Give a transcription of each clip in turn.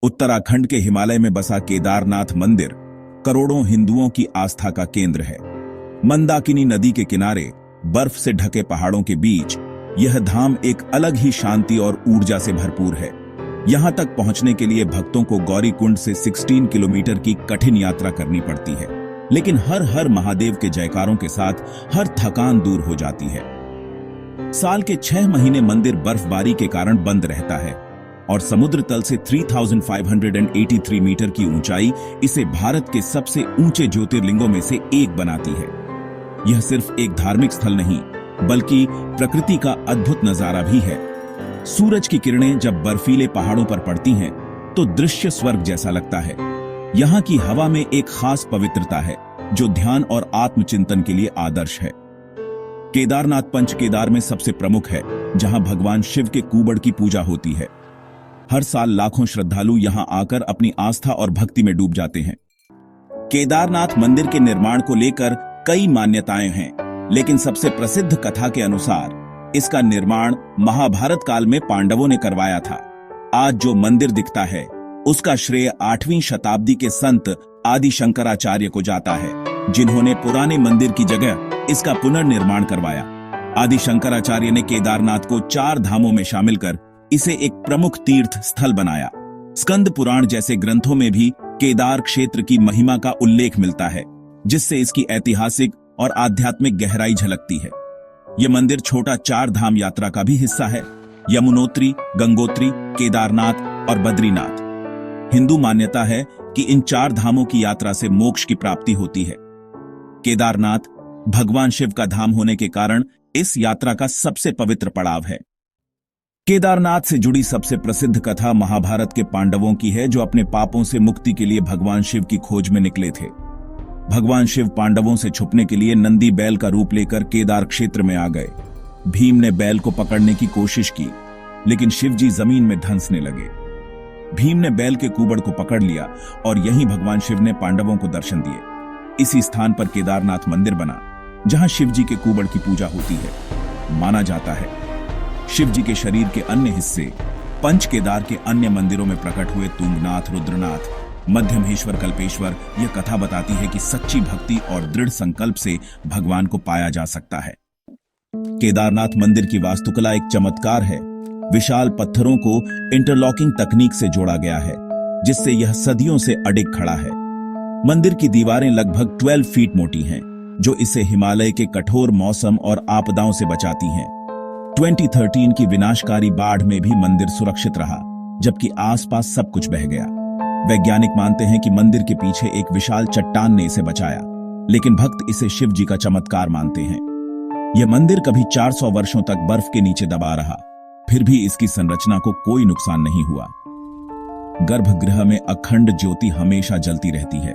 उत्तराखंड के हिमालय में बसा केदारनाथ मंदिर करोड़ों हिंदुओं की आस्था का केंद्र है। मंदाकिनी नदी के किनारे बर्फ से ढके पहाड़ों के बीच यह धाम एक अलग ही शांति और ऊर्जा से भरपूर है। यहां तक पहुंचने के लिए भक्तों को गौरीकुंड से 16 किलोमीटर की कठिन यात्रा करनी पड़ती है, लेकिन हर हर महादेव के जयकारों के साथ हर थकान दूर हो जाती है। साल के 6 महीने मंदिर बर्फबारी के कारण बंद रहता है और समुद्र तल से 3583 मीटर की ऊंचाई इसे भारत के सबसे ऊंचे ज्योतिर्लिंगों में से एक बनाती है। यह सिर्फ एक धार्मिक स्थल नहीं, बल्कि प्रकृति का अद्भुत नजारा भी है। सूरज की किरणें जब बर्फीले पहाड़ों पर पड़ती हैं, तो दृश्य स्वर्ग जैसा लगता है। यहाँ की हवा में एक खास पवित्रता है, जो ध्यान और आत्मचिंतन के लिए आदर्श है। केदारनाथ पंच केदार में सबसे प्रमुख है, जहां भगवान शिव के कुबड़ की पूजा होती है। हर साल लाखों श्रद्धालु यहां आकर अपनी आस्था और भक्ति में डूब जाते हैं। केदारनाथ मंदिर के निर्माण को लेकर कई मान्यताएं हैं, लेकिन सबसे प्रसिद्ध कथा के अनुसार इसका निर्माण महाभारत काल में पांडवों ने करवाया था। आज जो मंदिर दिखता है, उसका श्रेय 8वीं शताब्दी के संत आदि शंकराचार्य को जाता है, जिन्होंने पुराने मंदिर की जगह इसका पुनर्निर्माण करवाया। आदि शंकराचार्य ने केदारनाथ को 4 धामों में शामिल कर इसे एक प्रमुख तीर्थ स्थल बनाया। स्कंद पुराण जैसे ग्रंथों में भी केदार क्षेत्र की महिमा का उल्लेख मिलता है, जिससे इसकी ऐतिहासिक और आध्यात्मिक गहराई झलकती है। यह मंदिर छोटा 4 धाम यात्रा का भी हिस्सा है: यमुनोत्री, गंगोत्री, केदारनाथ और बद्रीनाथ। हिंदू मान्यता है कि इन 4 धामों की यात्रा से मोक्ष की प्राप्ति होती है। केदारनाथ भगवान शिव का धाम होने के कारण इस यात्रा का सबसे पवित्र पड़ाव है। केदारनाथ से जुड़ी सबसे प्रसिद्ध कथा महाभारत के पांडवों की है, जो अपने पापों से मुक्ति के लिए भगवान शिव की खोज में निकले थे। भगवान शिव पांडवों से छुपने के लिए नंदी बैल का रूप लेकर केदार क्षेत्र में आ गए। भीम ने बैल को पकड़ने की कोशिश की, लेकिन शिवजी जमीन में धंसने लगे। भीम ने बैल के कुबड़ को पकड़ लिया और यहीं भगवान शिव ने पांडवों को दर्शन दिए। इसी स्थान पर केदारनाथ मंदिर बना, जहां शिवजी के कुबड़ की पूजा होती है। माना जाता है शिवजी के शरीर के अन्य हिस्से पंच केदार के अन्य मंदिरों में प्रकट हुए तुंगनाथ, रुद्रनाथ, मध्यमेश्वर, कल्पेश्वर। यह कथा बताती है कि सच्ची भक्ति और दृढ़ संकल्प से भगवान को पाया जा सकता है। केदारनाथ मंदिर की वास्तुकला एक चमत्कार है। विशाल पत्थरों को इंटरलॉकिंग तकनीक से जोड़ा गया है, जिससे यह सदियों से अडिग खड़ा है। मंदिर की दीवारें लगभग 12 फीट मोटी हैं, जो इसे हिमालय के कठोर मौसम और आपदाओं से बचाती हैं। 2013 की विनाशकारी बाढ़ में भी मंदिर सुरक्षित रहा, जबकि आसपास सब कुछ बह गया। वैज्ञानिक मानते हैं कि मंदिर के पीछे एक विशाल चट्टान ने इसे बचाया, लेकिन भक्त इसे शिव जी का चमत्कार मानते हैं। यह मंदिर कभी 400 वर्षों तक बर्फ के नीचे दबा रहा, फिर भी इसकी संरचना को कोई नुकसान नहीं हुआ। गर्भगृह में अखंड ज्योति हमेशा जलती रहती है,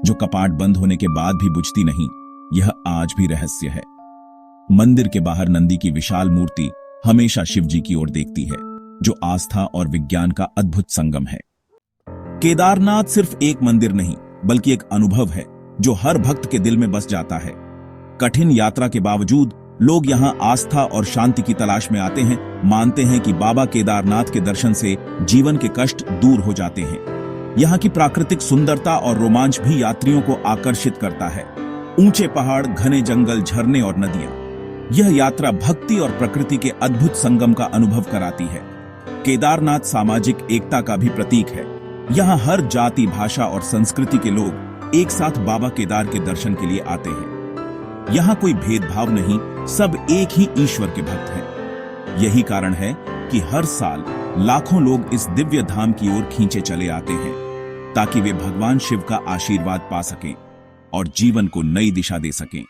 जो कपाट बंद होने के बाद भी बुझती नहीं। यह आज भी रहस्य है। मंदिर के बाहर नंदी की विशाल मूर्ति हमेशा शिव जी की ओर देखती है, जो आस्था और विज्ञान का अद्भुत संगम है। केदारनाथ सिर्फ एक मंदिर नहीं, बल्कि एक अनुभव है, जो हर भक्त के दिल में बस जाता है। कठिन यात्रा के बावजूद लोग यहाँ आस्था और शांति की तलाश में आते हैं। मानते हैं कि बाबा केदारनाथ के दर्शन से जीवन के कष्ट दूर हो जाते हैं। यहाँ की प्राकृतिक सुंदरता और रोमांच भी यात्रियों को आकर्षित करता है। ऊंचे पहाड़, घने जंगल, झरने और नदियां, यह यात्रा भक्ति और प्रकृति के अद्भुत संगम का अनुभव कराती है। केदारनाथ सामाजिक एकता का भी प्रतीक है। यहाँ हर जाति, भाषा और संस्कृति के लोग एक साथ बाबा केदार के दर्शन के लिए आते हैं। यहाँ कोई भेदभाव नहीं, सब एक ही ईश्वर के भक्त हैं। यही कारण है कि हर साल लाखों लोग इस दिव्य धाम की ओर खींचे चले आते हैं, ताकि वे भगवान शिव का आशीर्वाद पा सकें और जीवन को नई दिशा दे सकें।